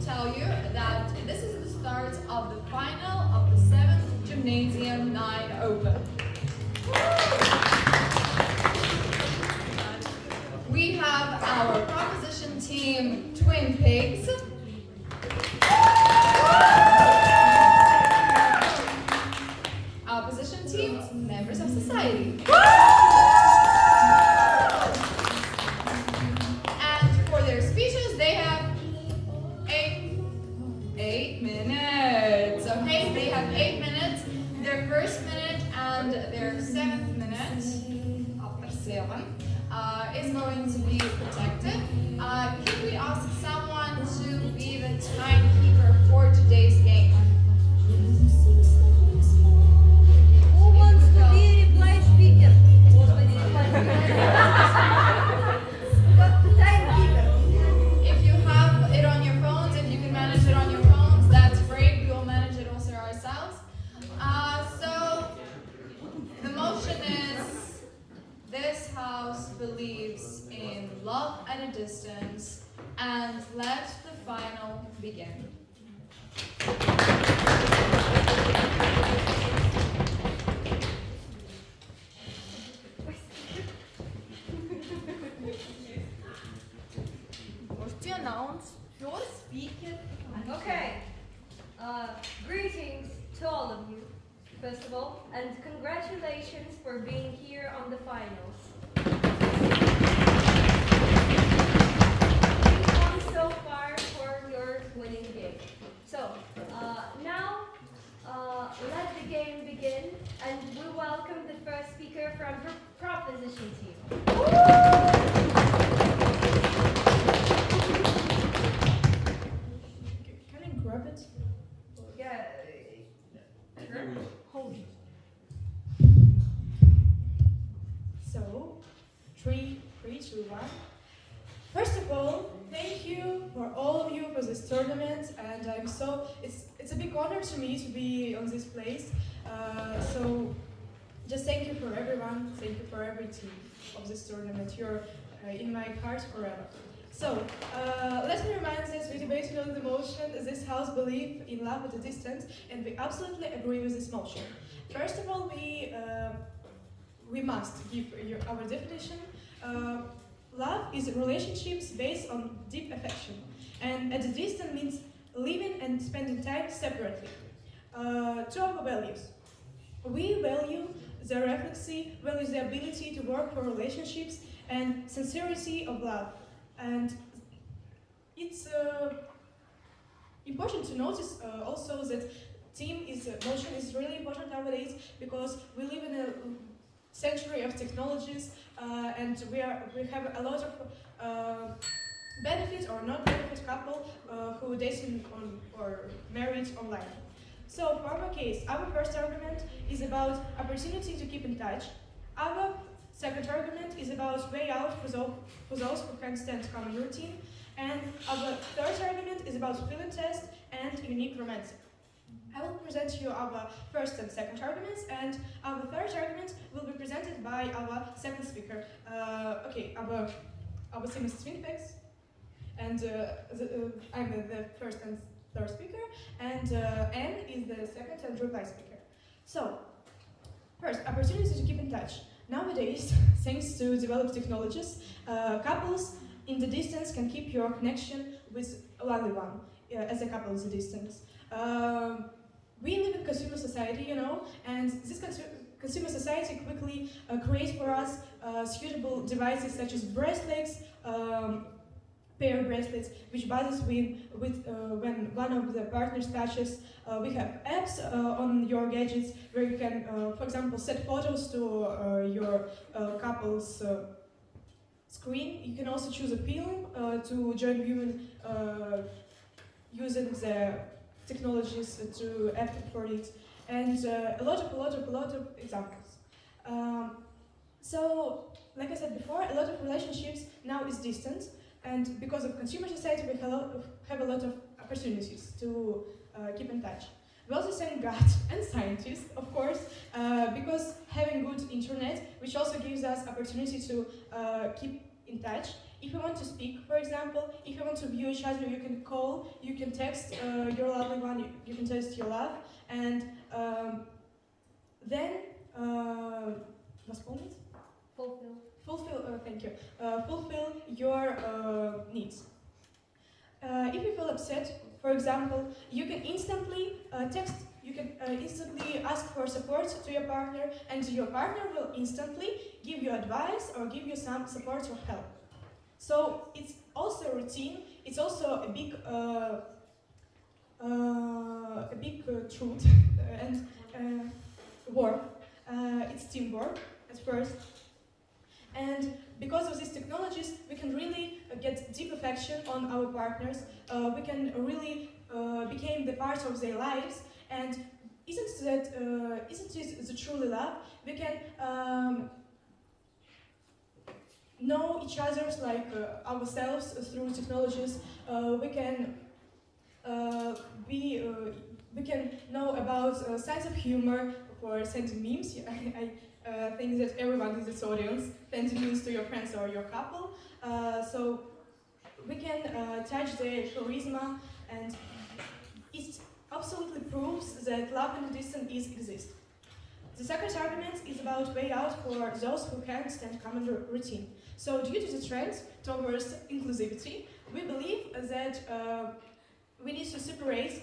tell you that this is the start of the final of the 7th Gymnasium 9 Open. We have our proposition team, Twin Pigs. Our position team, Members of Society. And for their speeches, they have 8 minutes. Okay, they have 8 minutes. Their first minute and their 7th minute, after 7, is going to be protected. Can we ask someone to be the timekeeper for today's game? Who wants to be reply speaker? Got the timekeeper. If you have it on your phones, if you can manage it on your phones, that's great. We will manage it also ourselves. So the motion is, this house believes in love at a distance, and let the final begin. Want to announce your speaker? Okay. Greetings to all of you, first of all, and congratulations for being here on the finals. You've come so far for your winning game. So, now, let the game begin, and we welcome the first speaker from the proposition team. Can I grab it? Yeah. Sure. Hold it. So, 3, 2, 1. First of all, thank you for all of you for this tournament, and it's a big honor to me to be on this place. So, just thank you for everyone, thank you for every team of this tournament. You're in my heart forever. So, let me remind that we debated on the motion, this house believes in love at a distance, and we absolutely agree with this motion. First of all, we must give you our definition. Love is relationships based on deep affection, and at a distance means living and spending time separately. To our values, we value the reflexy, value the ability to work for relationships and sincerity of love. And it's important to notice also that motion is really important nowadays, because we live in a century of technologies, and we have a lot of benefit or not benefit couple who dating on or married online. So for our case, our first argument is about opportunity to keep in touch. Our second argument is about way out for those who can't stand common routine. And our third argument is about feeling test and unique romantic. I will present you our first and second arguments, and our third argument will be presented by our second speaker. Our team is Twin Pigs, and I'm the first and third speaker, and Anne is the second and reply speaker. So, first, opportunity to keep in touch. Nowadays, thanks to developed technologies, couples in the distance can keep your connection with a lovely one as a couple in the distance. We live in consumer society, you know, and this consumer society quickly creates for us suitable devices such as bracelets, pair bracelets, which buzzes when one of the partners touches. We have apps on your gadgets where you can, for example, set photos to your couple's screen. You can also choose a film to join viewing using the technologies to apt for it, and a lot of examples. So, like I said before, a lot of relationships now is distant, and because of consumer society, we have a lot of opportunities to keep in touch. We also thank God and scientists, of course, because having good internet, which also gives us opportunity to keep in touch. If you want to speak, for example, if you want to view each other, you can call, you can text your lovely one, you can text your love, and then восполнить? Thank you. Fulfill your needs. If you feel upset, for example, you can instantly text. You can instantly ask for support to your partner, and your partner will instantly give you advice or give you some support or help. So it's also a routine. It's also a big truth and work. It's teamwork at first. And because of these technologies, we can really get deep affection on our partners. We can really become the part of their lives. And isn't it the truly love? We can know each other's like ourselves through technologies. We can we can know about sense of humor for sending memes. I think that everyone in this audience sends memes to your friends or your couple. So we can touch their charisma, and it absolutely proves that love and distance exist. The second argument is about way out for those who can't stand common routine. So due to the trend towards inclusivity, we believe that we need to separate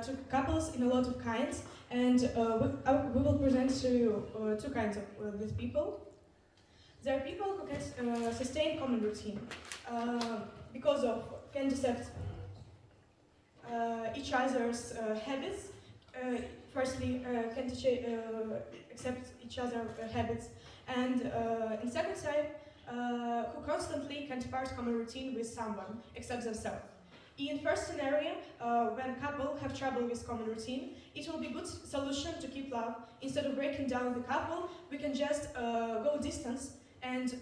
two couples in a lot of kinds, and we will present to you two kinds of these people. There are people who can sustain common routine because of can accept each other's habits. Firstly, can accept each other's habits, and in second side, who constantly can't part common routine with someone except themselves. In first scenario, when couple have trouble with common routine, it will be good solution to keep love. Instead of breaking down the couple, we can just go distance and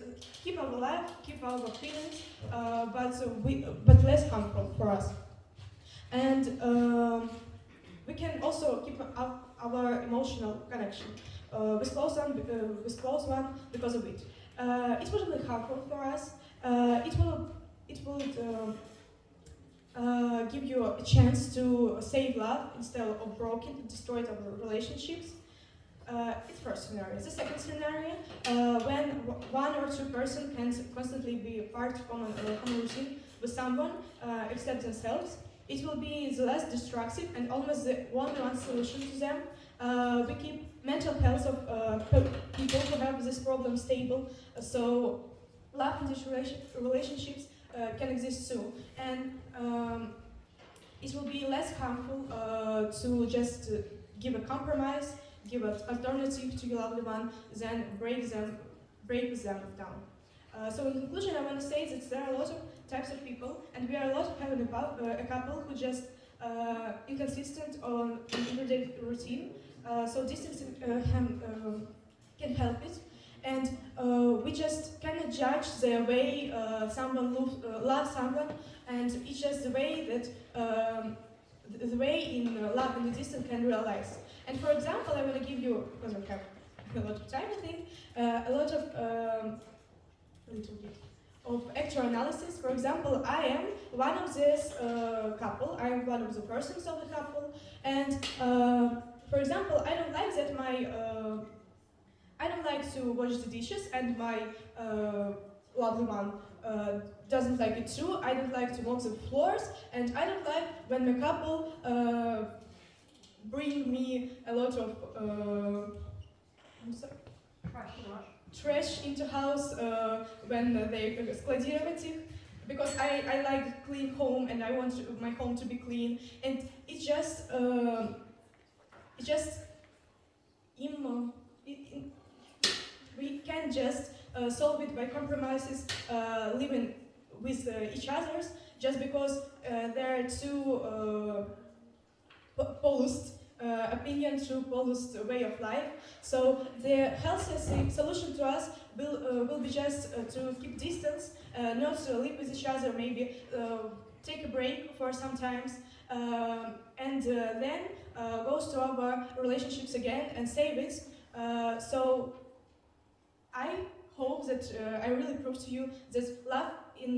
keep our life, keep our feelings, but less harmful for us. And we can also keep up our emotional connection with close one because of it. It will be harmful for us. It will give you a chance to save love instead of broken, destroyed our relationships. It's first scenario. The second scenario, when one or two person can constantly be part of common routine with someone except themselves, it will be the less destructive and almost the one-on-one solution to them. We keep mental health of people who have this problem stable, so love in these relationships can exist too. And it will be less harmful to just give a compromise, give an alternative to your loved one, than break them down. So in conclusion, I want to say that there are a lot of types of people, and we are a lot of having a couple who just inconsistent on everyday routine. So distance can help it, and we just cannot judge the way someone loves someone, and it's just the way that the way in love and distance can realize. And for example, I want to give you, because I have a lot of time, I think, a lot of little bit of actual analysis. For example, I am one of this couple. I am one of the persons of the couple, and for example, I don't like that I don't like to wash the dishes, and my lovely one doesn't like it too. I don't like to mop the floors, and I don't like when my couple bring me a lot of trash into house when they skладировать их, because I like clean home and I want my home to be clean, and it's just we can just solve it by compromises, living with each others, just because there are two polished opinion, two polished way of life. So the healthiest solution to us will be just to keep distance, not to live with each other, maybe take a break for some times, and then goes to our relationships again and save it. So I hope that I really prove to you that love in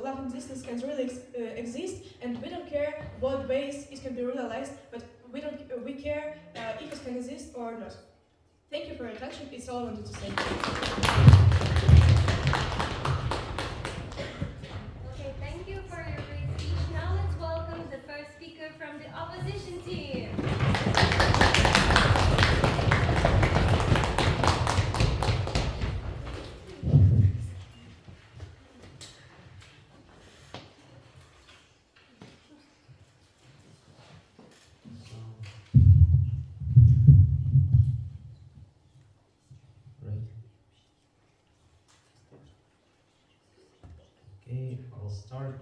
love in distance can really exist, and we don't care what ways it can be realized, but we care if it can exist or not. Thank you for your attention. It's all I wanted to say. Okay, thank you for your great speech. Now let's welcome the first speaker from the opposition team. Okay, I'll start.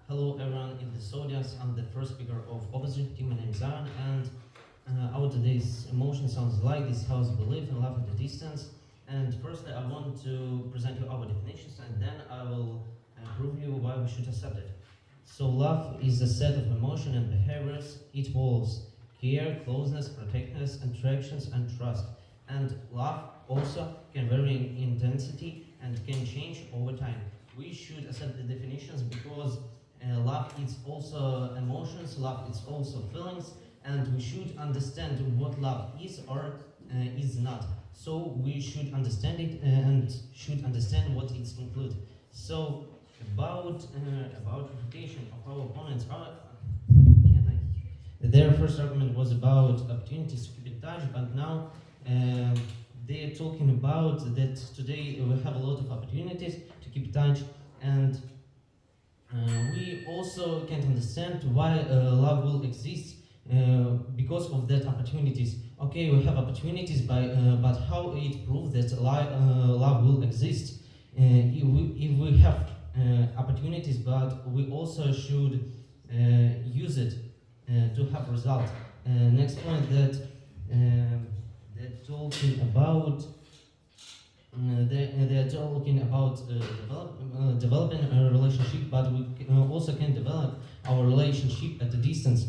Hello everyone in this audience. I'm the first speaker of opposition team. My name is Aaron, and our today's emotion sounds like this house belief in love at a distance. And firstly, I want to present you our definitions, and then I will prove you why we should accept it. So love is a set of emotion and behaviors. It involves care, closeness, protectiveness, attractions, and trust. And love also can vary in intensity and can change over time. We should accept the definitions because love is also emotions, love is also feelings, and we should understand what love is or is not. So we should understand it and should understand what it's include. So about reputation of our opponents, their first argument was about opportunities to keep in touch, but now they are talking about that today we have a lot of opportunities to keep in touch, and we also can't understand why love will exist because of that opportunities. Okay, we have opportunities, but how it proves that love will exist? If we have opportunities, but we also should use it to have results. Next point that they're talking about. They're talking about developing a relationship, but we also can develop our relationship at a distance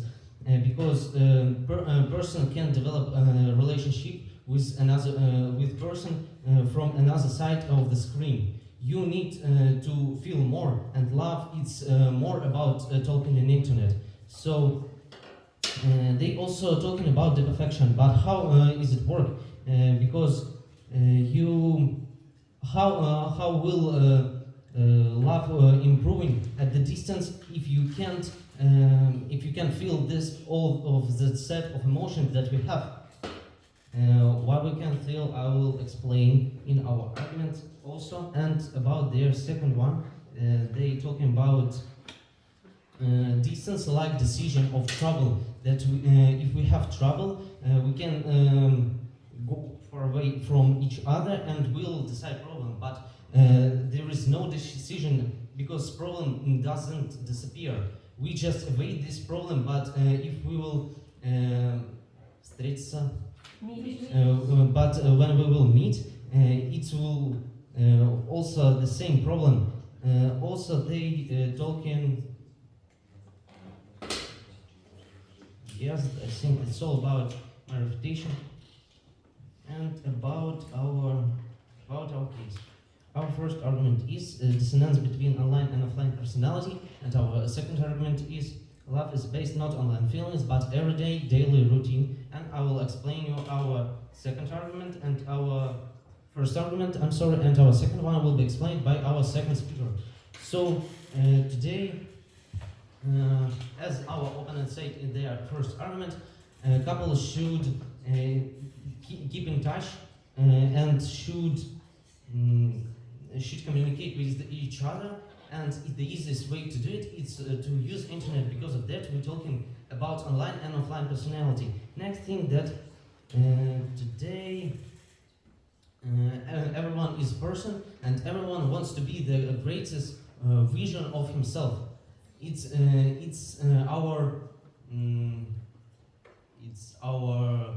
because a person can develop a relationship with another with person from another side of the screen. You need to feel more, and love is more about talking on the internet. So they also talking about the perfection, but how is it work? Because how will love improving at the distance if you can't feel this all of the set of emotions that we have? Why we can feel, I will explain in our argument also. And about their second one, they talking about distance like decision of travel, that if we have trouble we can go far away from each other and we'll decide problem, but there is no decision because problem doesn't disappear. We just evade this problem, but if we will встретиться, but when we will meet, it will also the same problem. Also they talking. Yes, I think it's all about my reputation and about our case. Our first argument is dissonance between online and offline personality, and our second argument is love is based not on online feelings but everyday daily routine. And I will explain you our second argument and our first argument. I'm sorry, and our second one will be explained by our second speaker. So today. As our opponent said in their first argument, couples should keep in touch and should communicate with each other. And the easiest way to do it is to use internet. Because of that, we're talking about online and offline personality. Next thing that today everyone is person and everyone wants to be the greatest vision of himself. It's our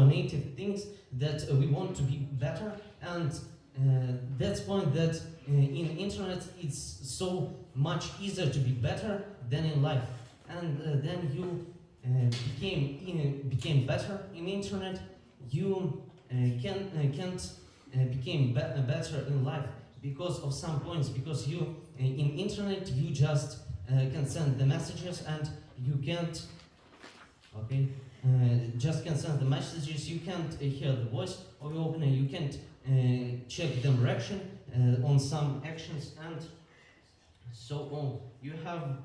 native things that we want to be better, and that's point that in internet it's so much easier to be better than in life, and then you became better in internet. You can't became better in life because of some points, because you in internet you just can send the messages and you can't just can send the messages, you can't hear the voice of your opener, you can't check the reaction on some actions and so on. You have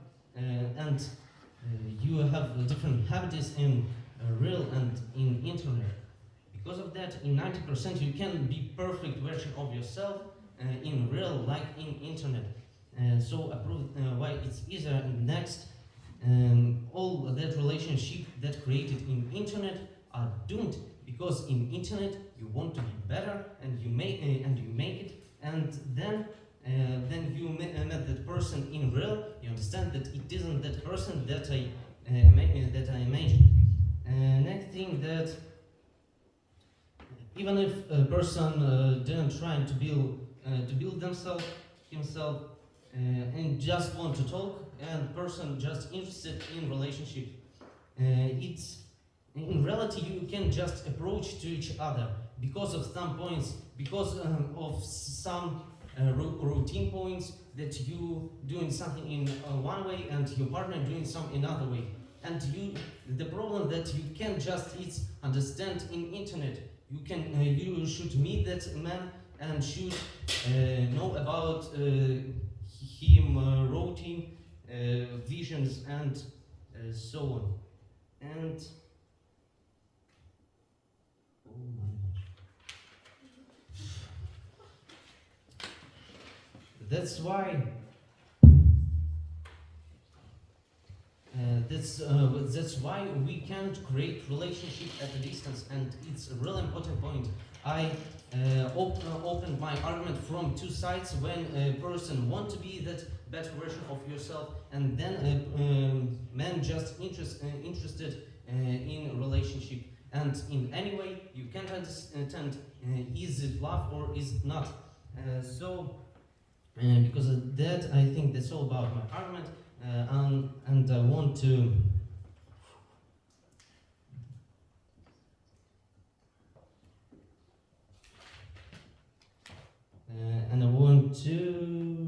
you have different habits in real and in internet. Because of that, in 90% you can be perfect version of yourself in real like in internet. So approve why it's easier. Next, all that relationship that created in internet are doomed because in internet you want to be better and you make it, and then you met that person in real. You understand that it isn't that person that I imagined. Next thing, that even if a person didn't try to build himself and just want to talk, and person just interested in relationship, it's in reality you can just approach to each other because of some points, because of some routine points, that you doing something in one way and your partner doing some another way, and the problem that you can just understand in internet. You should meet that man and should know about him routine, visions, and so on. And oh my gosh, that's why. That's why we can't create relationship at a distance, and it's a really important point. I opened my argument from two sides. When a person want to be that better version of yourself, and then a man just interested in relationship, and in any way you can't understand is it love or is it not. Because of that, I think that's all about my argument. And I want to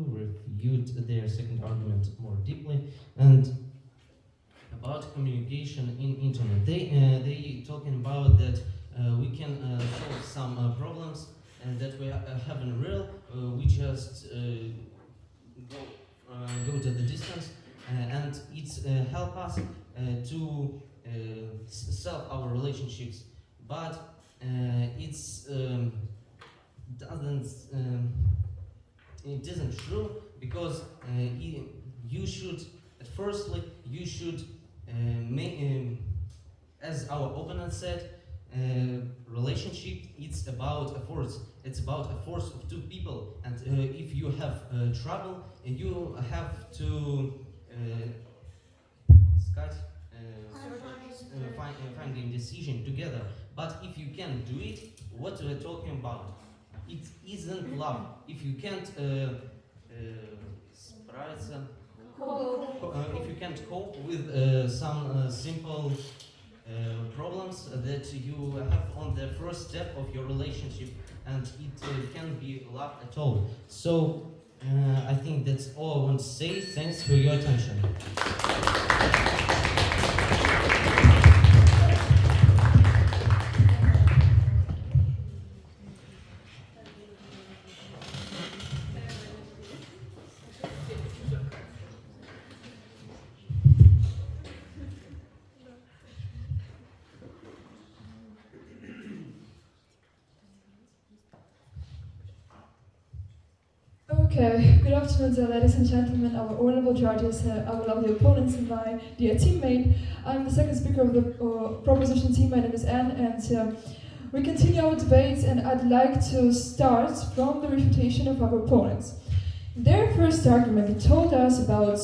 refute their second argument more deeply. And about communication in internet, they talking about that we can solve some problems that we have in real. We just go to the distance. And it's help us to solve our relationships, but it's it isn't true, because you should make, as our opponent said, relationship, it's about a force. It's about a force of two people, and if you have trouble, you have to discuss, finding decision together. But if you can't do it, what we're talking about, it isn't love. If you can't if you can't cope with some simple problems that you have on the first step of your relationship, and it can't be love at all. So I think that's all I want to say. Thanks for your attention. Okay, good afternoon, ladies and gentlemen, our honorable judges, our lovely opponents, and my dear teammate. I'm the second speaker of the proposition team. My name is Anne, and we continue our debates, and I'd like to start from the refutation of our opponents. Their first argument, they told us about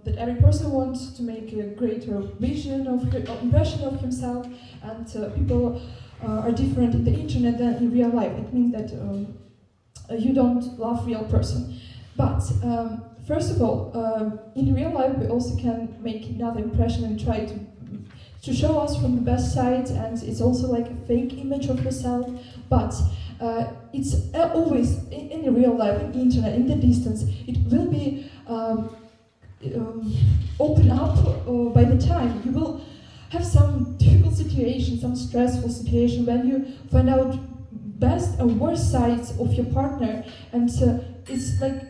that every person wants to make a greater vision of impression of himself, and people are different in the internet than in real life. It means that you don't love real person. But first of all, in real life we also can make another impression and to show us from the best side, and it's also like a fake image of yourself. But it's always in the real life, in the internet, in the distance. It will be open up by the time. You will have some difficult situation, some stressful situation when you find out best and worst sides of your partner, and it's like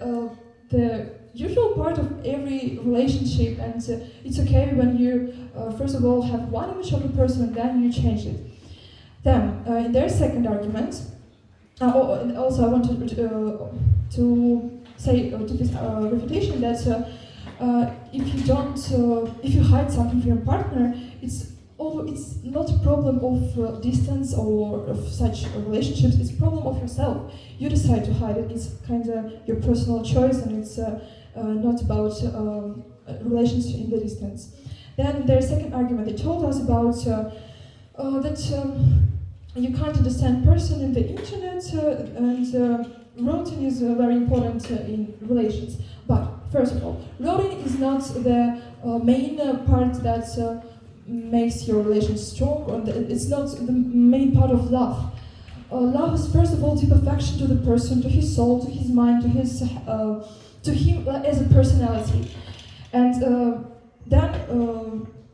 the usual part of every relationship, and it's okay when you first of all have one image of a person and then you change it. Then in their second argument, and also I wanted to say to this refutation that if you hide something from your partner, it's not a problem of distance or of such relationships. It's a problem of yourself. You decide to hide it. It's kind of your personal choice, and it's not about relations in the distance. Then their second argument, they told us about that you can't understand person in the internet, and routing is very important in relations. But first of all, routing is not the main part that makes your relation strong, or it's not the main part of love. Love is first of all deep affection to the person, to his soul, to his mind, to him as a personality, and then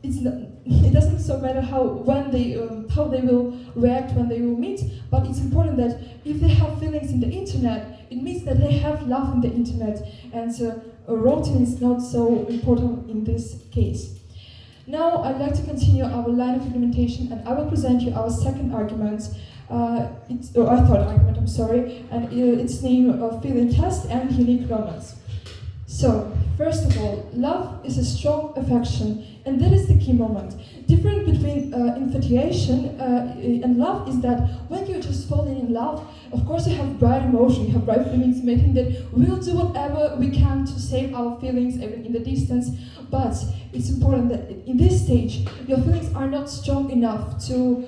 it doesn't so matter how they will react when they will meet, but it's important that if they have feelings in the internet, it means that they have love in the internet, and routing is not so important in this case. Now I'd like to continue our line of argumentation, and I will present you our second argument. Our third argument, I'm sorry, and it's named feeling test and unique romance. So, first of all, love is a strong affection, and that is the key moment. Difference between infatuation and love is that when you're just falling in love, of course you have bright emotion, you have bright feelings, making that we'll do whatever we can to save our feelings even in the distance, but it's important that in this stage, your feelings are not strong enough to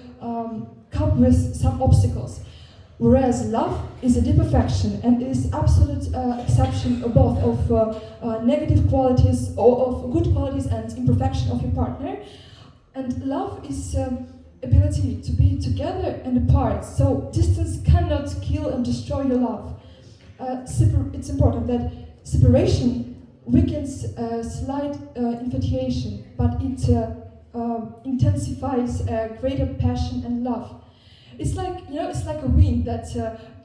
cope with some obstacles. Whereas love is a deep affection, and it is absolute exception both of negative qualities or of good qualities and imperfection of your partner. And love is ability to be together and apart. So distance cannot kill and destroy your love. It's important that separation weakens slight infatuation, but it intensifies greater passion and love. It's like, it's like a wind that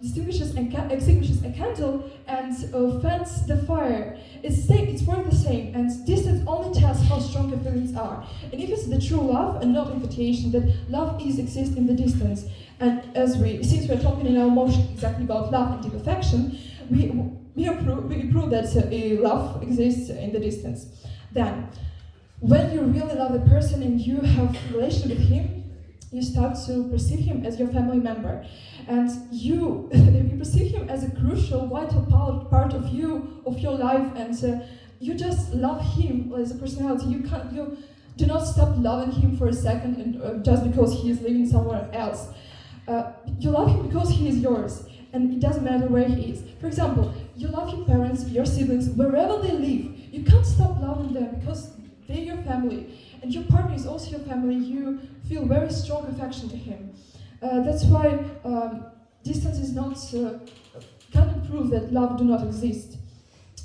extinguishes a candle and fans the fire. It's work the same, and distance only tells how strong the feelings are. And if it's the true love and not infatuation, that love exists in the distance. And since we're talking in our motion exactly about love and deep affection, we prove that love exists in the distance. Then, when you really love a person and you have a relation with him, you start to perceive him as your family member, and you perceive him as a crucial, vital part of your life, and you just love him as a personality. You do not stop loving him for a second, and just because he is living somewhere else. You love him because he is yours, and it doesn't matter where he is. For example, you love your parents, your siblings, wherever they live. You can't stop loving them because they're your family. And your partner is also your family. You feel very strong affection to him. That's why distance is not cannot prove that love do not exist,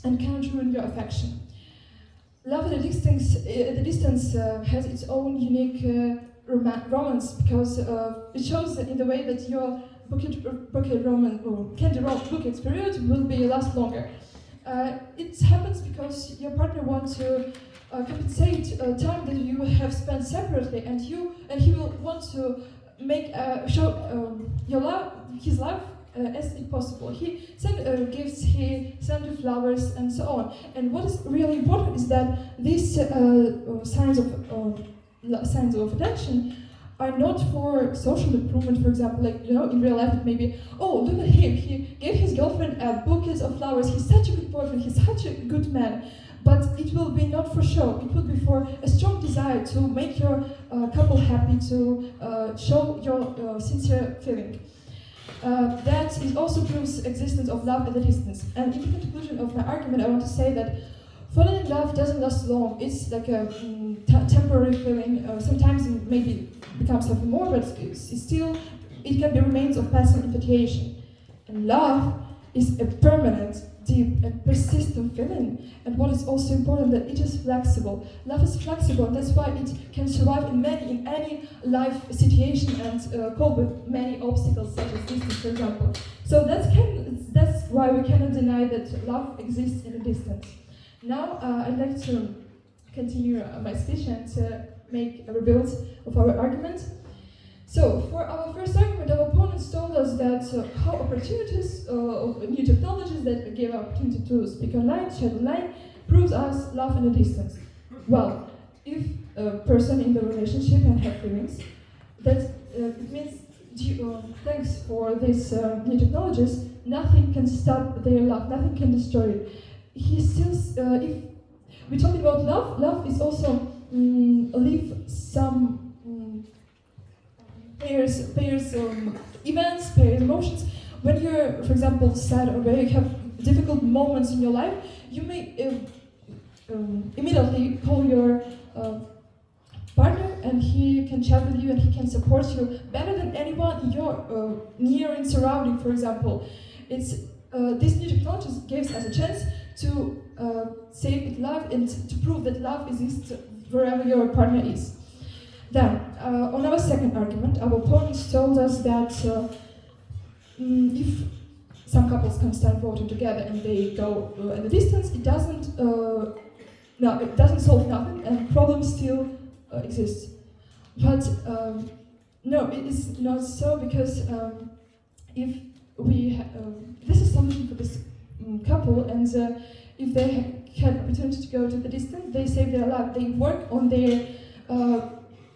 and cannot ruin your affection. Love at a distance has its own unique romance, because it shows in the way that your bouquet romance or candy bouquet period will last longer. It happens because your partner wants to compensate time that you have spent separately, and he will want to make show his love as it possible. He sent gifts, he sent you flowers, and so on. And what is really important is that these signs of attention are not for social improvement. For example, like in real life, it may be, oh, look at him, he gave his girlfriend a bouquet of flowers. He's such a good boyfriend. He's such a good man. But it will be not for show. It will be for a strong desire to make your couple happy, to show your sincere feeling. Also proves existence of love at a distance. And in the conclusion of my argument, I want to say that falling in love doesn't last long. It's like a temporary feeling. Sometimes it maybe becomes something more, but it can be remains of passive infatuation. And love is a permanent, deep, and persistent feeling. And what is also important that it is flexible. Love is flexible, and that's why it can survive in any life situation and cope with many obstacles, such as distance, for example. So that's why we cannot deny that love exists in the distance. Now, I'd like to continue my speech and make a rebuild of our argument. So, for our first argument, our opponents told us that how opportunities of new technologies that give opportunity to speak online, chat online, proves us love in the distance. Well, if a person in the relationship and have feelings, that it means thanks for these new technologies, nothing can stop their love, nothing can destroy it. If we talk about love is also leave some pairs events, pairs emotions. When you're, for example, sad or when you have difficult moments in your life, you may immediately call your partner, and he can chat with you and he can support you better than anyone in your near and surrounding. For example, this new technology gives us a chance to save love and to prove that love exists wherever your partner is. Then, on our second argument, our opponents told us that if some couples can stand voting together and they go at a distance, it doesn't solve nothing, and problems still exist. But no, it is not so, because if we this is something for this couple, and if they had opportunity to go to the distance, they save their life. They work on their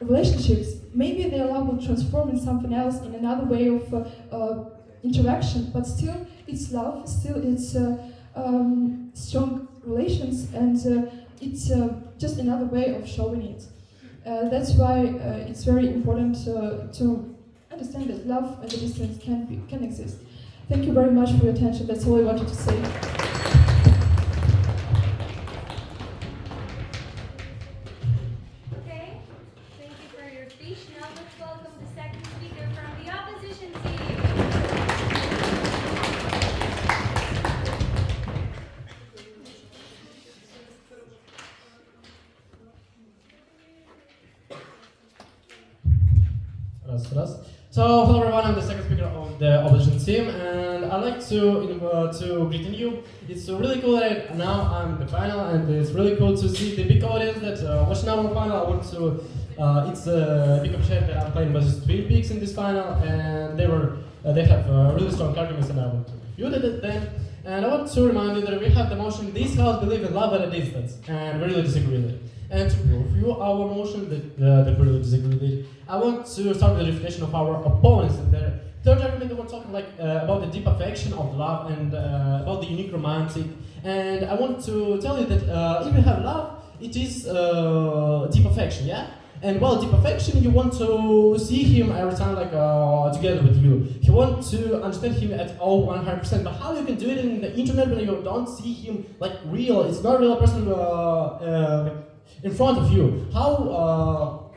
relationships. Maybe their love will transform in something else, in another way of interaction, but still it's love, still it's strong relations, and it's just another way of showing it. That's why it's very important to understand that love at a distance can exist. Thank you very much for your attention. That's all I wanted to say. So, hello everyone, I'm the second speaker of the opposition team, and I'd like to greet you. It's really cool that now I'm in the final, and it's really cool to see the big audience that watched our final. I want to, it's a big appreciation that I'm playing versus Twin Peaks in this final, and they have really strong arguments, and I want to refute them. And I want to remind you that we have the motion, this house believe in love at a distance, and we really disagree with it. And to prove you our motion that we really disagree with it, I want to start with the refutation of our opponents. And their third argument, they were talking about the deep affection of love and about the unique romantic. And I want to tell you that if you have love, it is deep affection, yeah? And while deep affection, you want to see him every time together with you. You want to understand him at all 100%. But how you can do it in the internet when you don't see him like real? It's not a real person in front of you. How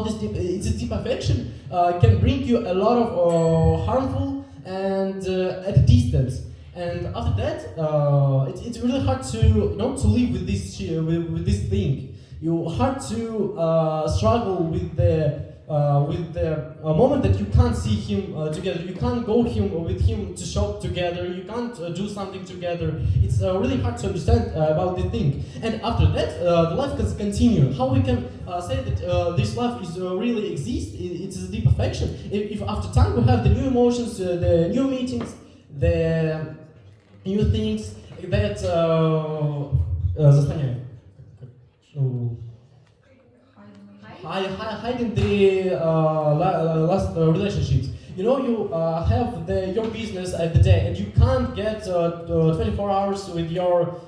this deep affection can bring you a lot of harmful and at a distance. And after that, it's really hard to to live with this thing. You hard to struggle with the moment that you can't see him together. You can't go with him to shop together. You can't do something together. It's really hard to understand about the thing. And after that, the life can continue. How we can say that this life is really exists? It's a deep affection. If after time we have the new emotions, the new meetings, the new things that hiding the last relationships. You have your business at the day, and you can't get 24 hours with your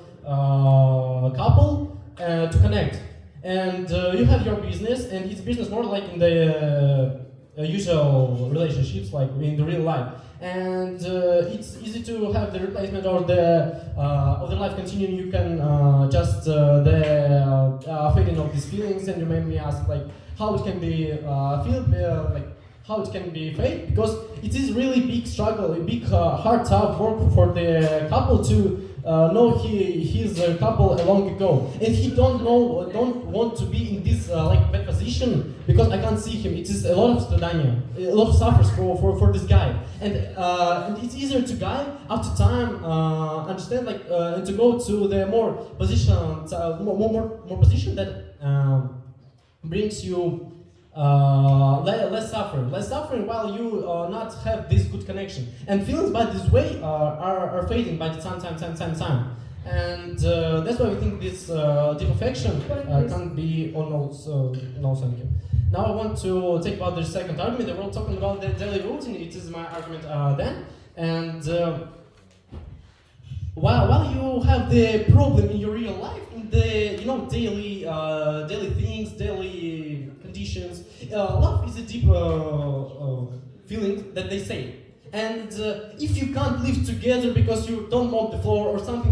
couple to connect. And you have your business, and it's business more like in the usual relationships, like in the real life. And it's easy to have the replacement or the life continuing. You can just the fading of these feelings, and you made me ask like how it can be like how it can be fade, because it is really big struggle, a big hard tough work for the couple to know he's a couple long ago, and he don't want to be in this like bad position because I can't see him. It is a lot of stradania, a lot of suffers for this guy, and it's easier to guy after time understand like and to go to the more position more position that brings you less suffering while you not have this good connection, and feelings by this way are fading by the time, and that's why we think this deep affection can be on also thank you. Now I want to take about the second argument that we're talking about the daily routine. It is my argument then, and while you have the problem in your real life, in the daily things, daily conditions, love is a deep feeling that they say. And if you can't live together because you don't mop the floor or something,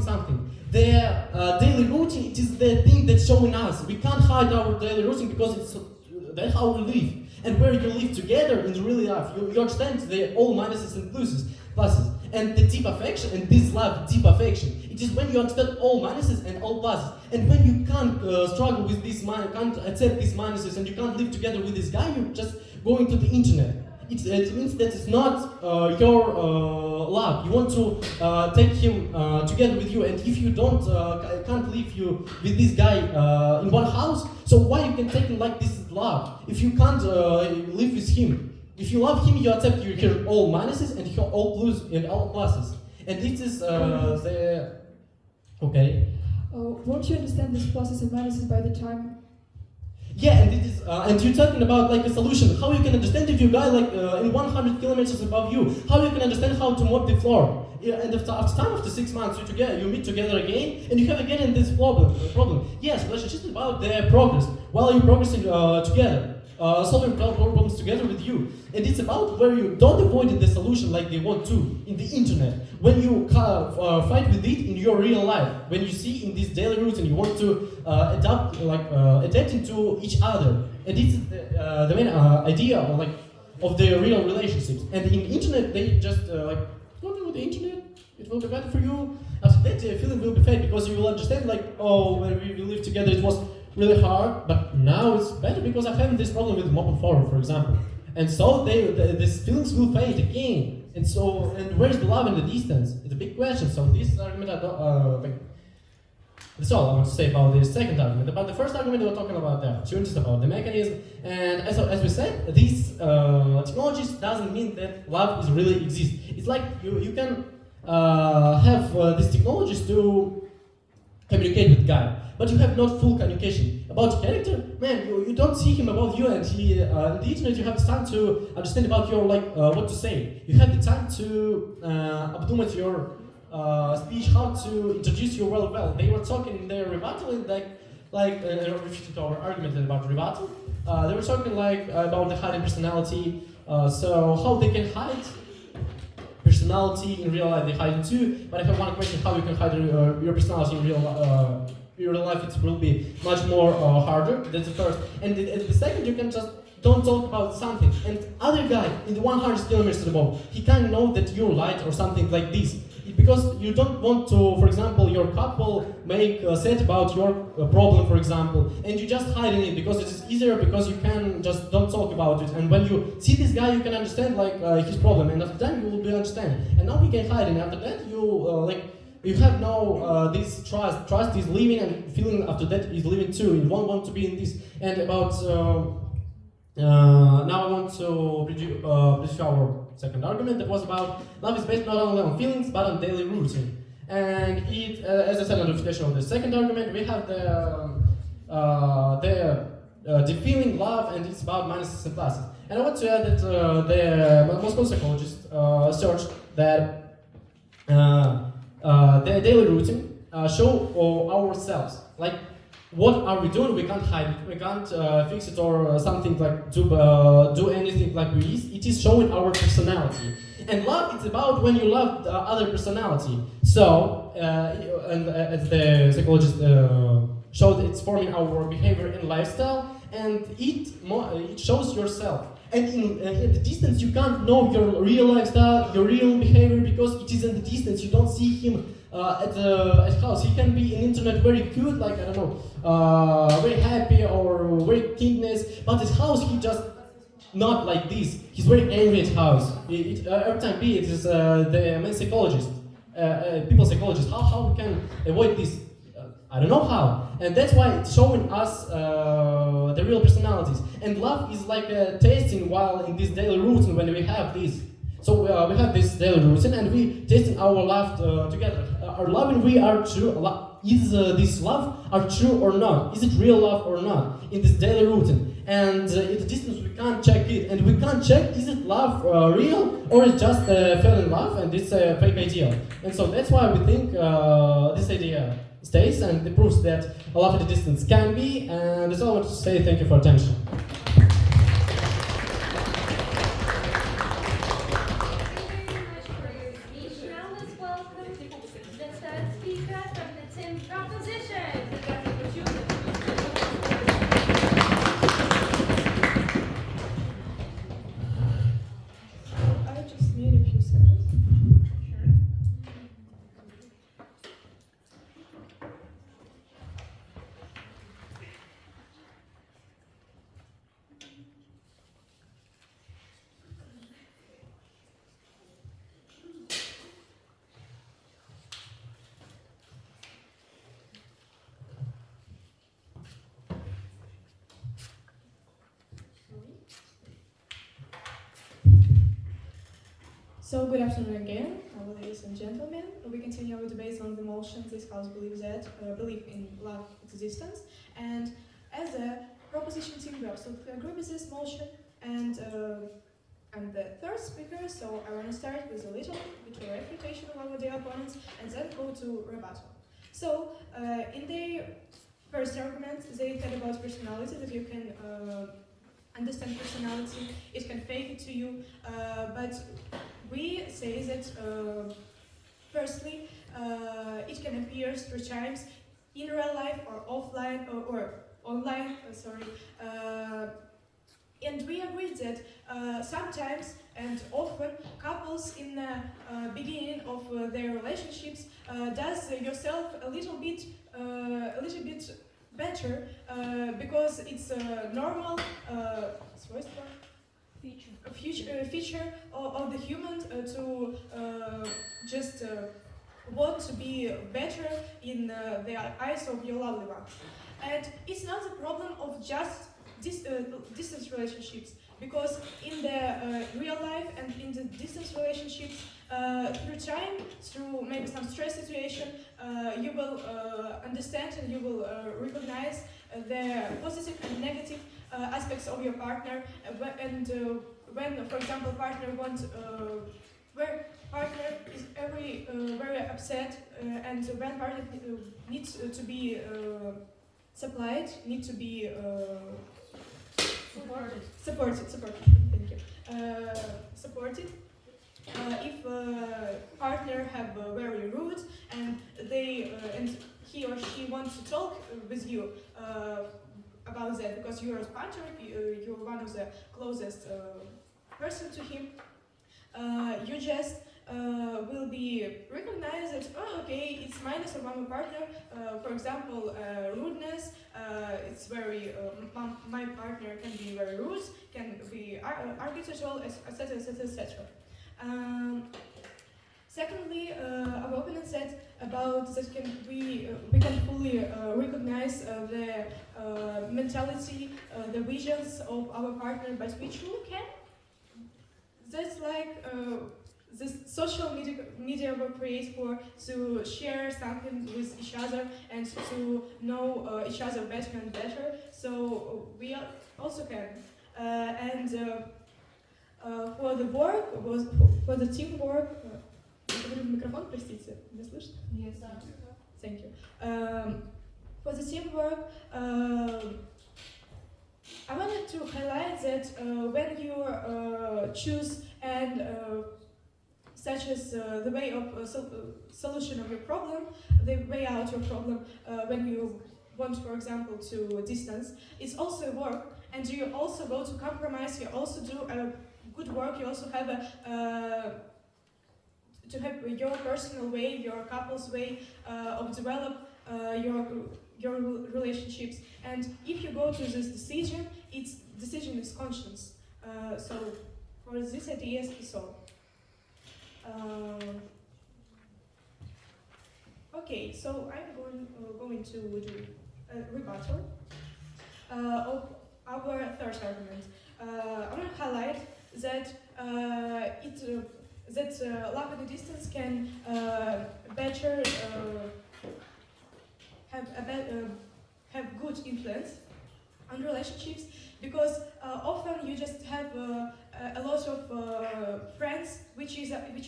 the daily routine, it is the thing that's showing us. We can't hide our daily routine because that's how we live. And where you live together in real life, you understand the all minuses and pluses. And the deep affection, and this love, deep affection, it is when you understand all minuses and all pluses. And when you can't struggle with this can't accept these minuses, and you can't live together with this guy, you just go into the internet. It means that it's not your love. You want to take him together with you, and if you don't can't live you with this guy in one house, so why you can take him like this is love? If you can't live with him. If you love him, you accept your all minuses and your all pluses. And this is the... Okay. Won't you understand these pluses and minuses by the time? Yeah, and it is, and you're talking about like a solution. How you can understand if you guy like in 100 kilometers above you? How you can understand how to mop the floor? Yeah, and after 6 months you meet together again, and you have again this problem. Yes, relationship is about the progress. While you're progressing together. Solving problems together with you, and it's about where you don't avoid the solution like they want to in the internet. When you fight with it in your real life, when you see in this daily routine, you want to adapt into each other, and it's the main idea of the real relationships. And in internet, they just don't with the internet. It will be better for you. After that, the feeling will be fade because you will understand when we live together, it was really hard, but now it's better because I have this problem with mop and floor, for example. And so these feelings will fade again. And where's the love in the distance? It's a big question. So this argument, that's all I want to say about the second argument. About the first argument, we're talking about the opportunities, about the mechanism. And as we said, these technologies doesn't mean that love is really exists. It's like you can have these technologies to communicate with guy. But you have not full communication. About character, man, you don't see him about you, and on the internet you have the time to understand about your what to say. You have the time to обдумать your speech, how to introduce you well. They were talking in their rebuttal, and refuting our argument about rebuttal. They were talking about the hiding personality. So how they can hide personality in real life, they hide it too. But I have one question: how you can hide your personality in real life? It will be much more harder. That's the first. And the second, you can just don't talk about something. And other guy in the 100 kilometers above, he can know that you're light or something like this. Because you don't want to, for example, your couple make a set about your problem, for example, and you just hiding it because it is easier because you can just don't talk about it. And when you see this guy, you can understand his problem, and after that you will be understand. And now he can hide, and after that you have no this trust. Trust is living, and feeling after that is living too. You won't want to be in this. And about now I want to produce our second argument that was about love is based not only on feelings but on daily routine. And it, as I said, on the refutation of the second argument, we have the feeling love, and it's about minuses and pluses. And I want to add that the Moscow psychologists searched that the daily routine show ourselves. what are we doing? We can't hide it, we can't fix it or something like do anything like we is. It is showing our personality. And love is about when you love the other personality. So, as the psychologist showed, it's forming our behavior and lifestyle, and it shows yourself. And at the distance, you can't know your real lifestyle, your real behavior, because it is in the distance. You don't see him at house. He can be in internet very good, like I don't know, very happy or very kindness, but at house he just not like this. He's very angry at house. Every time it is the main psychologist, people psychologist. How we can avoid this? I don't know how, and that's why it's showing us the real personalities. And love is like a tasting while in this daily routine when we have this. So we have this daily routine and we tasting our love together. Our love and we are true. Is this love are true or not? Is it real love or not in this daily routine? And at the distance we can't check it, and we can't check is it love real or is just fell in love and it's a fake idea. And so that's why we think this idea stays, and it proves that a love at a distance can be. And that's all I want to say. Thank you for attention. I just need a few seconds. So good afternoon again, ladies and gentlemen. We continue our debate on the motions this house believes believe in love existence. And as a proposition team, we absolutely agree with this motion. And I'm the third speaker, so I want to start with a little bit of refutation of our dear opponents and then go to rebuttal. So in their first argument, they said about personality, that you can understand personality, it can fake it to you, but we say that firstly, it can appear through times in real life or offline or online, and we agreed that sometimes and often couples in the beginning of their relationships does yourself a little bit better because it's a normal feature of the human to just want to be better in the eyes of your lovely one. And it's not a problem of just distance relationships, because in the real life and in the distance relationships, through time, through maybe some stress situation, you will understand and you will recognize the positive and negative aspects of your partner, and when, for example, partner where partner is very upset, and when partner needs to be supplied, need to be supported. Thank you. Supported. If partner have very rude and and he or she wants to talk with you about that, because you're a partner, you're one of the closest person to him, you just will be recognized that, oh, okay, it's minus of my partner. For example, rudeness. It's very my partner can be very rude, can be arbitrary, etc., etc., etc. Secondly, our opponent said about that we can fully recognize the mentality, the visions of our partner, but we truly can. That's like this social media will create for to share something with each other and to know each other better and better. So we also can. And for the work, for the teamwork. Говорю в микрофон, простите, не слышно? Yes. Thank you. For the teamwork, I wanted to highlight that when you choose and such as the way of solution of your problem, the way out your problem when you want, for example, to distance, it's also work, and you also go to compromise. You also do a good work. You also have to have your personal way, your couple's way of develop your relationships. And if you go to this decision, its decision is conscious. So for these ideas to solve. Okay, so I'm going to do a rebuttal of our third argument. I want to highlight that love at a distance can better have good influence on relationships, because often you just have a lot of friends which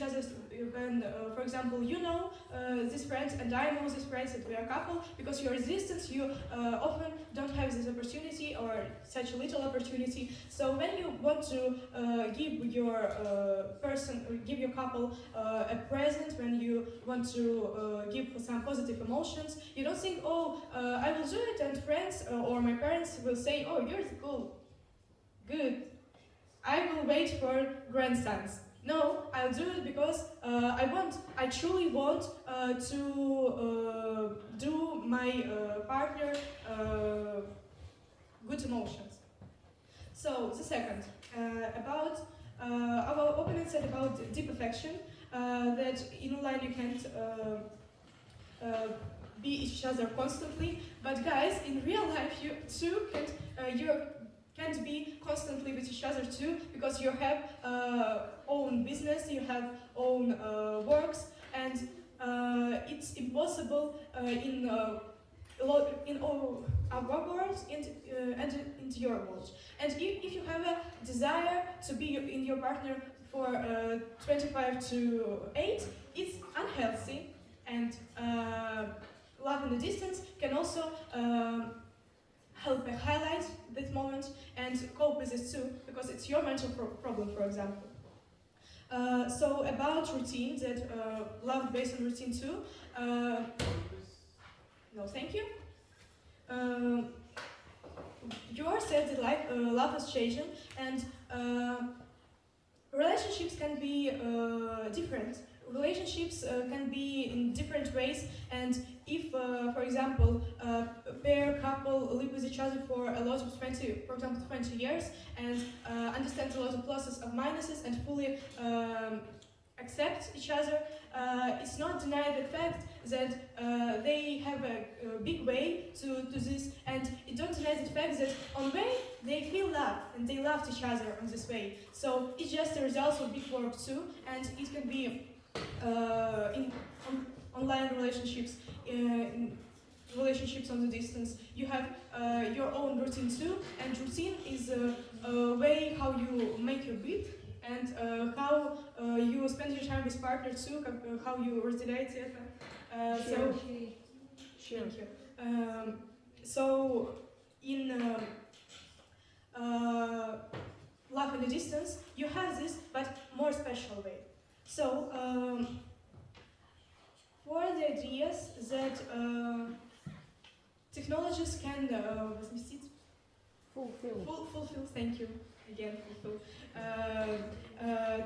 others when for example you know these friends and I know these friends that we are a couple, because your distance you often don't have this opportunity or such a little opportunity. So when you want to give your give your couple a present, when you want to give some positive emotions, you don't think, oh, I will do it and friends or my parents will say, oh, you're cool, good, I will wait for grandsons. No, I'll do it because I truly want to do my partner good emotions. So the second, about our opponent said about deep affection, that in online you can't be each other constantly, but guys, in real life you too can't be constantly with each other too, because you have own business, you have own works, and it's impossible in all our world and into your world. And if you have a desire to be in your partner for 25 to 8, it's unhealthy, and love in the distance can also help highlight this moment and cope with it too, because it's your mental problem, for example. So about routine, that love based on routine too. No, thank you. You are said that love is changing, and relationships can be different. Relationships can be in different ways, and if, for example, a pair couple live with each other for a lot of 20 years, and understand a lot of pluses and minuses, and fully accept each other, it's not denied the fact that they have a big way to this, and it don't deny the fact that on way they feel love and they loved each other on this way. So it's just a result of big work too, and it can be in online relationships, in relationships on the distance. You have your own routine too, and routine is a way how you make your breathe, and how you spend your time with partner too, how you relate it. So, thank you. So in love in a distance, you have this, but more special way. So for the ideas that technologies can fulfill, thank you again, fulfill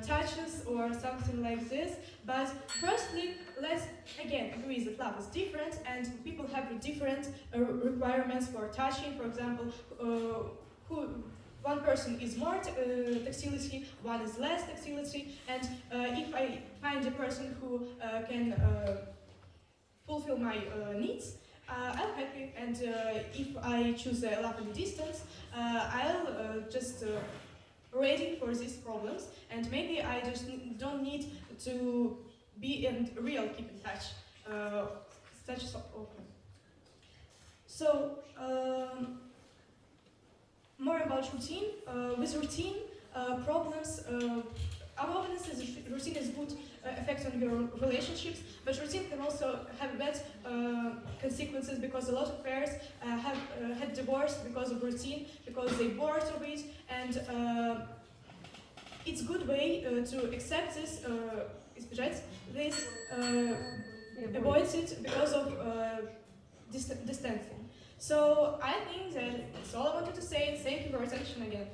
touches or something like this. But firstly, let's again agree that love is different, and people have different requirements for touching. For example, one person is more tactility, one is less tactility, and if I find a person who can fulfill my needs, I'm happy. And if I choose love and distance, I'll just ready for these problems, and maybe I just don't need to be in real keep in touch. Such so open. So more about routine. With routine, problems our opponent says routine is good effect on your relationships, but routine can also have bad consequences because a lot of pairs have had divorce because of routine, because they bored of it, and it's a good way to accept this, avoids it because of distancing. So I think that that's all I wanted to say. Thank you for your attention again.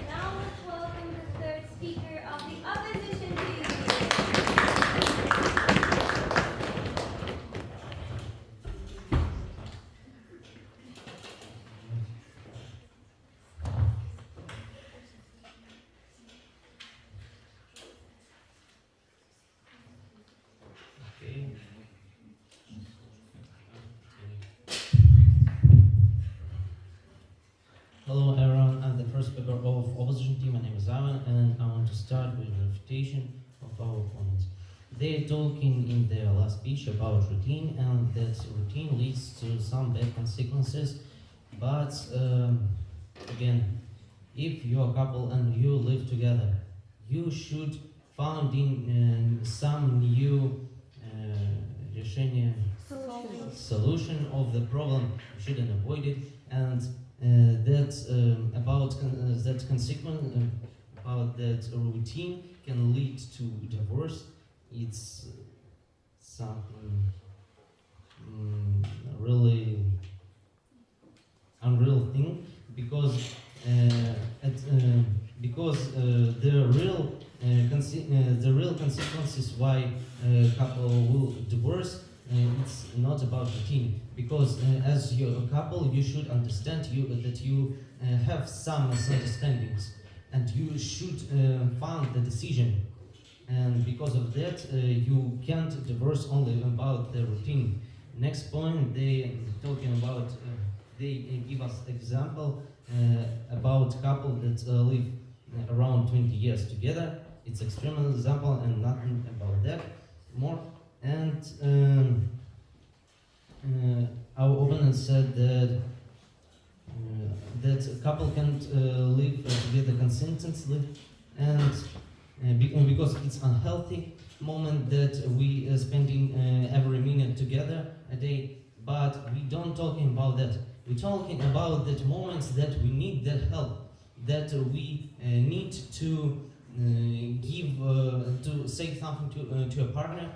Now let's welcome the third speaker of the opposition team. Okay. Hello everyone, I'm the first speaker of opposition team. My name is Ivan, and I want to start with a refutation of our opponents. They talking in their last speech about routine, and that routine leads to some bad consequences. But again, if you're a couple and you live together, you should find in some new решение, solution of the problem. You shouldn't avoid it, and that consequence about that routine can lead to divorce. It's something really unreal thing because the real consequences why a couple will divorce. It's not about routine, because as you're a couple, you should understand that you have some misunderstandings, and you should find the decision. And because of that, you can't divorce only about the routine. Next point, they talking about they give us example about couple that live around 20 years together. It's extreme example and nothing about that more. And our opponent said that that a couple can't live together consistently, and because it's unhealthy moment that we spending every minute together a day. But we don't talking about that. We're talking about that moments that we need that help, that we need to give to say something to a partner,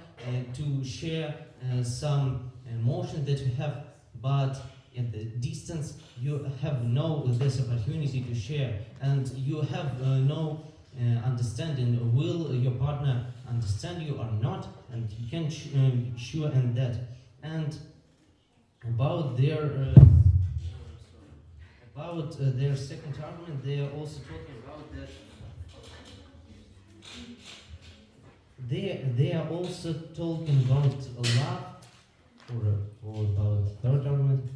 to share some emotion that you have, but at the distance you have no this opportunity to share, and you have no understanding. Will your partner understand you or not? And you can sure in that. And about their second argument, they are also talking about that. They are also talking about love, or about third argument,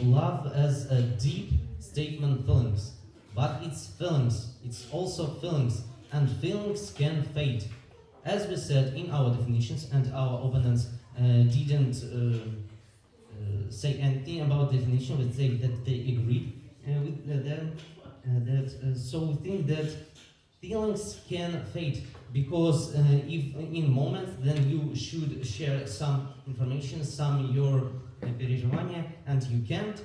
love as a deep statement feelings. But it's feelings, it's also feelings, and feelings can fade. As we said in our definitions, and our opponents didn't say anything about definition, but say that they agreed with them. So we think that feelings can fade, because if in moments, then you should share some information, some your переживания, and you can't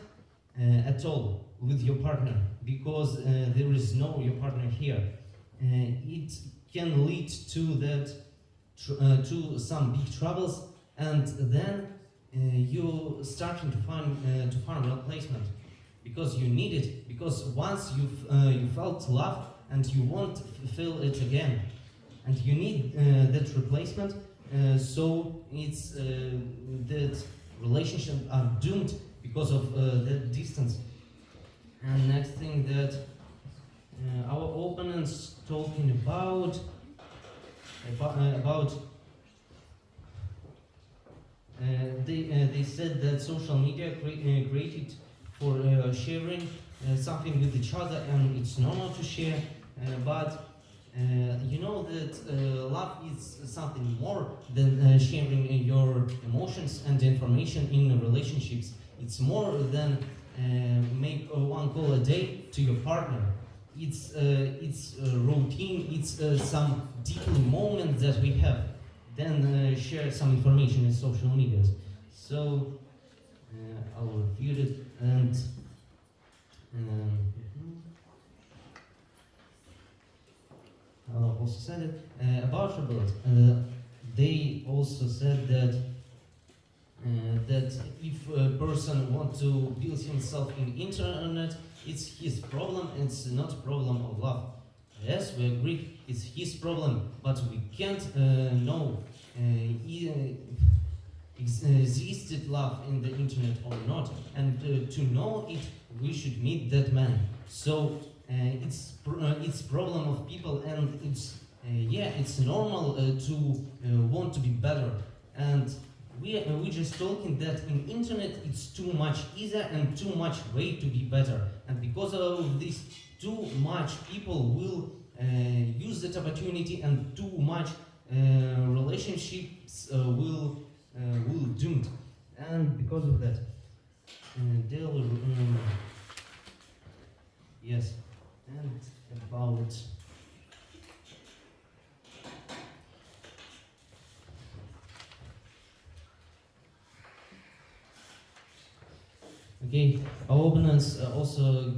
at all with your partner, because there is no your partner here. It can lead to that to some big troubles, and then you starting to find replacement, because you need it, because once you felt love and you won't feel it again, and you need that replacement. So it's that relationship are doomed because of that distance. And next thing that our opponents talking about they said that social media created for sharing something with each other, and it's normal to share, but you know that love is something more than sharing your emotions and information in relationships. It's more than make one call a day to your partner. It's routine. It's some deeply moments that we have. Then share some information in social medias. So I'll review it and. Also said it about Robert. They also said that that if a person wants to build himself in internet, it's his problem. It's not a problem of love. Yes, we agree. It's his problem, but we can't know existed love in the internet or not. And to know it, we should meet that man. So it's problem of people, and it's it's normal to want to be better. And we just talking that in internet it's too much easier and too much way to be better. And because of this, too much people will use that opportunity, and too much relationships will doomed. And because of that, they'll yes. And about okay, our opponents also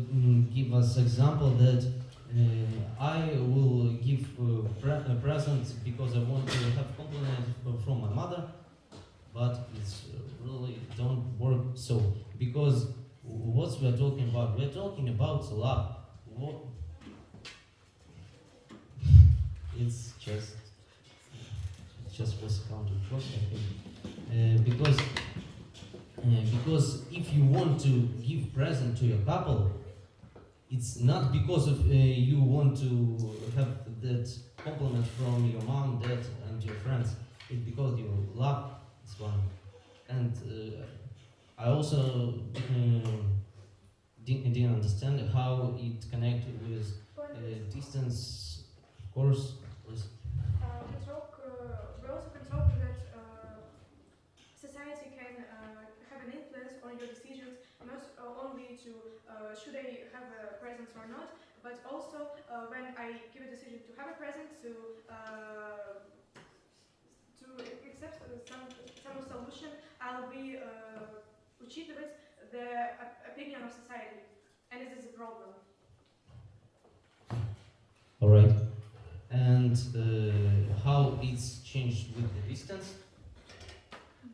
give us example that I will give a present because I want to have compliment from my mother, but it's really don't work so, because what we are talking about? We are talking about love. It's just was counted first, I think, because if you want to give present to your couple, it's not because of you want to have that compliment from your mom, dad, and your friends. It's because you love this one. And I also didn't understand how it connected with distance, of course. We also can talk that society can have an influence on your decisions, not only to should I have a present or not, but also when I give a decision to have a present, to accept some solution, I'll be cheated with the opinion of society, and it is a problem. All right. And how it's changed with the distance.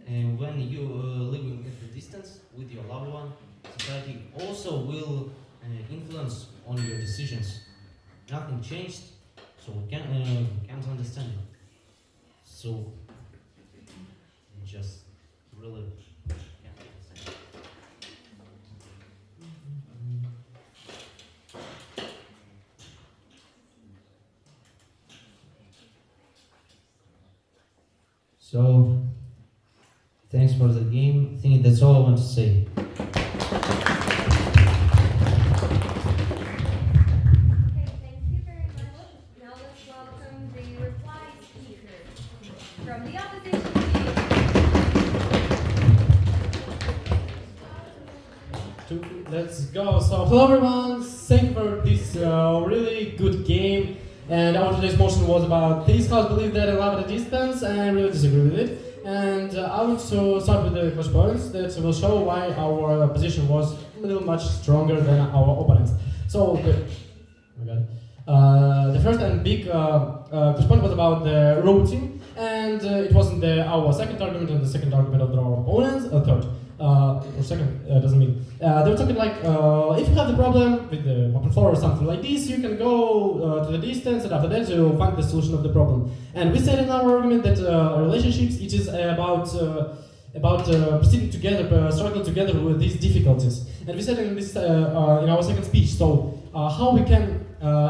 And when you living at the distance with your loved one, society also will influence on your decisions. Nothing changed, so we can't understand it. So just really can't understand. So, thanks for the game. I think that's all I want to say. Okay, thank you very much. Now let's welcome the reply speaker from the opposition team. Let's go. So, hello everyone. Thank you for this really good game. And our today's motion was about this house believe that I love at a distance, and I really disagree with it. And I want to start with the first points that will show why our position was a little much stronger than our opponents. So, the first and big first point was about the routing, and it wasn't our second argument and the second argument of our opponents, third. Or second, doesn't mean. They were talking like, if you have the problem with the open floor or something like this, you can go to the distance, and after that you find the solution of the problem. And we said in our argument that relationships, it is about proceeding together, struggling together with these difficulties. And we said in this in our second speech. So how we can,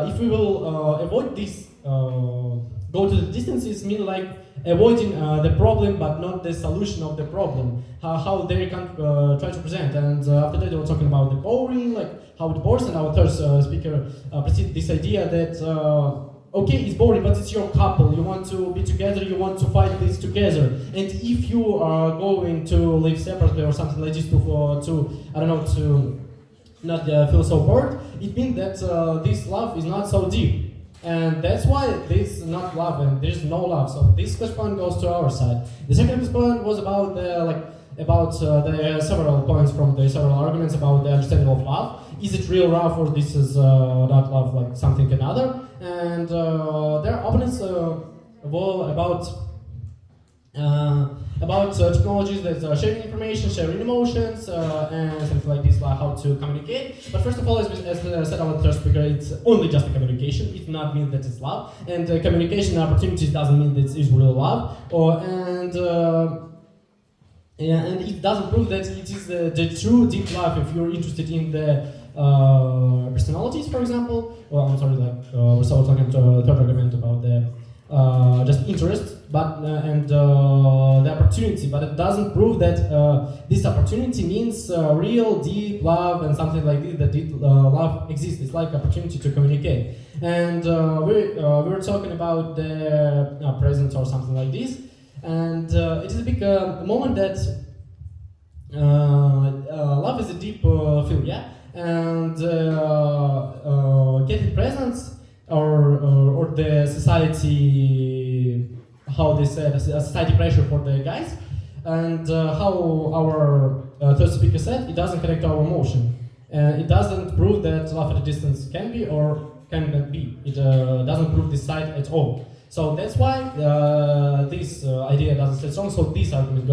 if we will avoid this, go to the distances, mean like avoiding the problem but not the solution of the problem. How they can try to present. And after that they were talking about the boring, like how it bores. And our third speaker presented this idea that okay, it's boring, but it's your couple. You want to be together. You want to fight this together. And if you are going to live separately or something like this to I don't know, to not feel so bored, it means that this love is not so deep. And that's why this is not love and there's no love. So this first point goes to our side. The second point was about the several points from the several arguments about the understanding of love. Is it real love or this is not love, like something another? And their opponents were about technologies that are sharing information, sharing emotions, and things like this, like how to communicate. But first of all, as said our first speaker, it's only just a communication. It does not mean that it's love. And communication opportunities doesn't mean that it's real love. And it doesn't prove that it is the true deep love if you're interested in the personalities, for example. Well, I'm sorry, we're still talking to third argument about the just interest, but and the opportunity, but it doesn't prove that this opportunity means real deep love and something like this. That deep love exists. It's like opportunity to communicate. And we were talking about the present or something like this, and it is a big moment that love is a deep field, yeah, and getting presents or the society, how they said, society pressure for the guys, and how our third speaker said, it doesn't connect our emotion. It doesn't prove that love at a distance can be or cannot be. It doesn't prove this side at all. So that's why this idea doesn't stay strong. So this argument,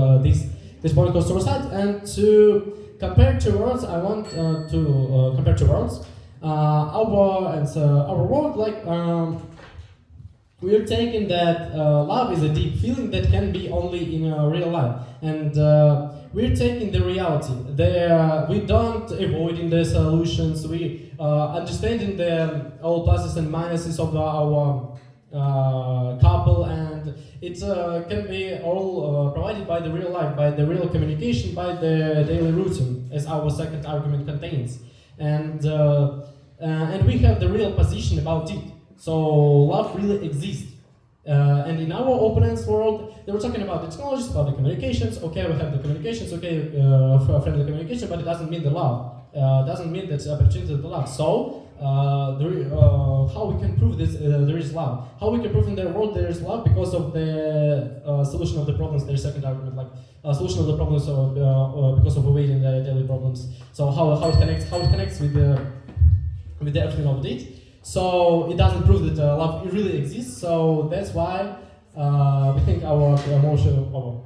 this point goes to our side. And to compare two words, I want to compare two words. Our world, like we're taking that love is a deep feeling that can be only in real life, and we're taking the reality. We don't avoiding the solutions. We understanding the all pluses and minuses of our couple, and it can be all provided by the real life, by the real communication, by the daily routine, as our second argument contains. And we have the real position about it. So love really exists. And in our opponent's world, they were talking about the technologies, about the communications. Okay, we have the communications, okay, friendly communication, but it doesn't mean the love. Doesn't mean that opportunity to love. So, how we can prove this? There is love. How we can prove in their world there is love because of the solution of the problems. Their second argument, like solution of the problems, because of avoiding the daily problems. So how it connects with the everything of it. So it doesn't prove that love really exists. So that's why we think our emotional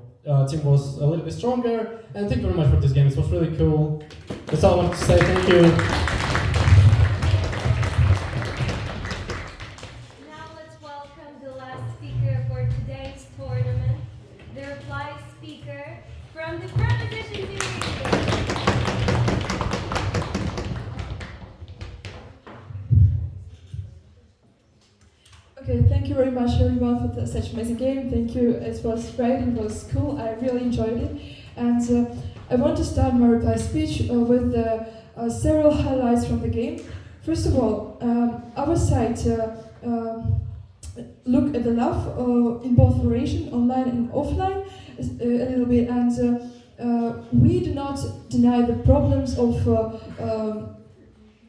team was a little bit stronger. And thank you very much for this game. It was really cool. That's all I want to say. Thank you. Now let's welcome the last speaker for today's tournament, the reply speaker from the proposition team. Okay, thank you very much everyone for such amazing game. Thank you, it was great, it was cool, I really enjoyed it. And I want to start my reply speech with several highlights from the game. First of all, our site look at the love in both variation, online and offline, a little bit, and we do not deny the problems of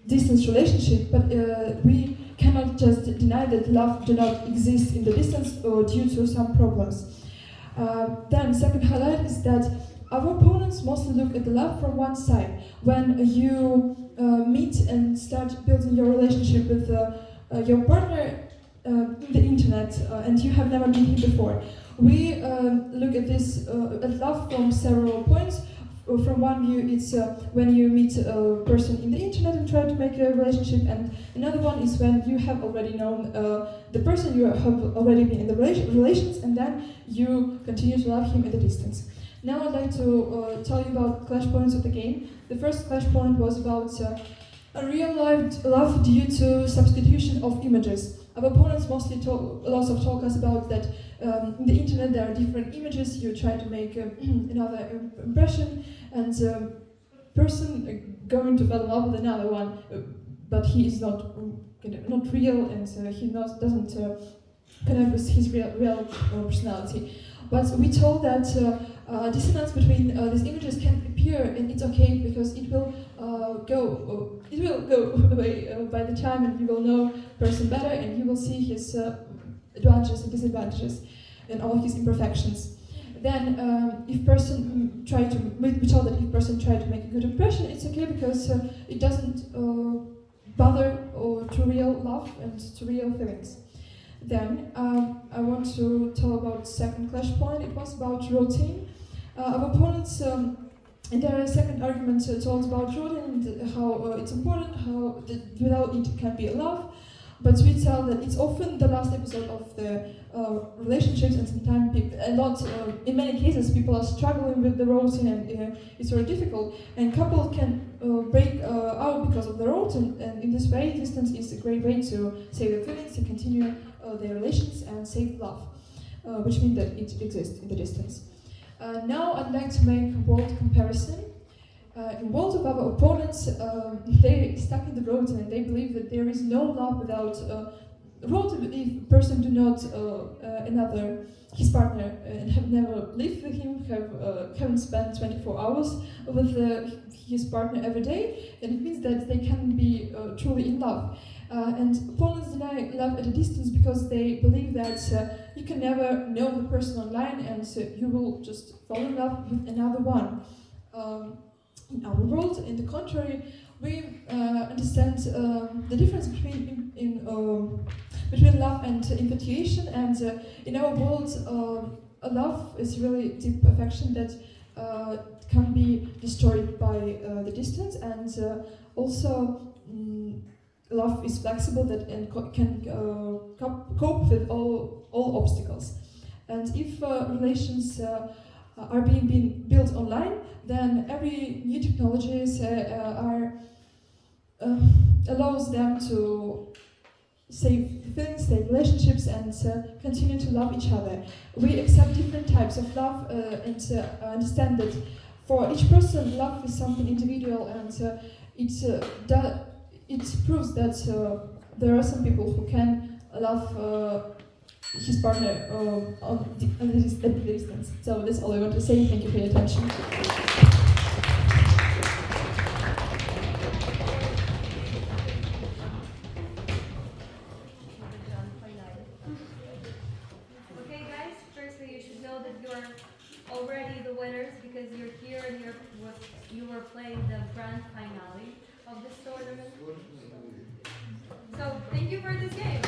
distance relationship, but we cannot just deny that love do not exist in the distance due to some problems. Then second highlight is that our opponents mostly look at the love from one side. When you meet and start building your relationship with your partner in the internet and you have never met him before, we look at this at love from several points. From one view, it's when you meet a person in the internet and try to make a relationship, and another one is when you have already known the person, you have already been in the relations, and then you continue to love him at a distance. Now I'd like to tell you about clash points of the game. The first clash point was about a real life love due to substitution of images. Our opponents mostly talk us about that in the internet there are different images, you try to make another impression, and person going to fall in love with another one but he is not not real, and he doesn't connect with his real personality. But we told that dissonance between these images can appear, and it's okay because it will go away by the time, and you will know person better, and you will see his advantages and disadvantages and all his imperfections. Then, if person we told that if person try to make a good impression, it's okay because it doesn't bother to real love and to real feelings. Then I want to tell about second clash point. It was about routine. Our opponents in their second argument told about routine and how it's important, how without it can be a love. But we tell that it's often the last episode of the relationships, and sometimes in many cases, people are struggling with the routine, and it's very difficult. And couples can break out because of the routine, and in this way, distance is a great way to save their feelings, to continue their relations, and save love, which means that it exists in the distance. Now, I'd like to make a world comparison. In world of our opponents, they stuck in the routine, and they believe that there is no love without routine. If a person do not his partner and have never lived with him, haven't spent 24 hours with his partner every day, and it means that they can be truly in love. And opponents deny love at a distance because they believe that you can never know the person online, and you will just fall in love with another one. In our world, in the contrary, we understand the difference between love and infatuation, and in our world, love is really deep affection that can be destroyed by the distance, and also love is flexible and can cope with all obstacles. And if relations are being built online, then every new technologies allows them to save things, save relationships, and continue to love each other. We accept different types of love and understand that for each person, love is something individual, and it proves that there are some people who can love his partner on the distance. So that's all I want to say. Thank you for your attention. Okay, guys. Firstly, you should know that you're already the winners because you're here and you were playing the grand finale of this tournament. So thank you for this game.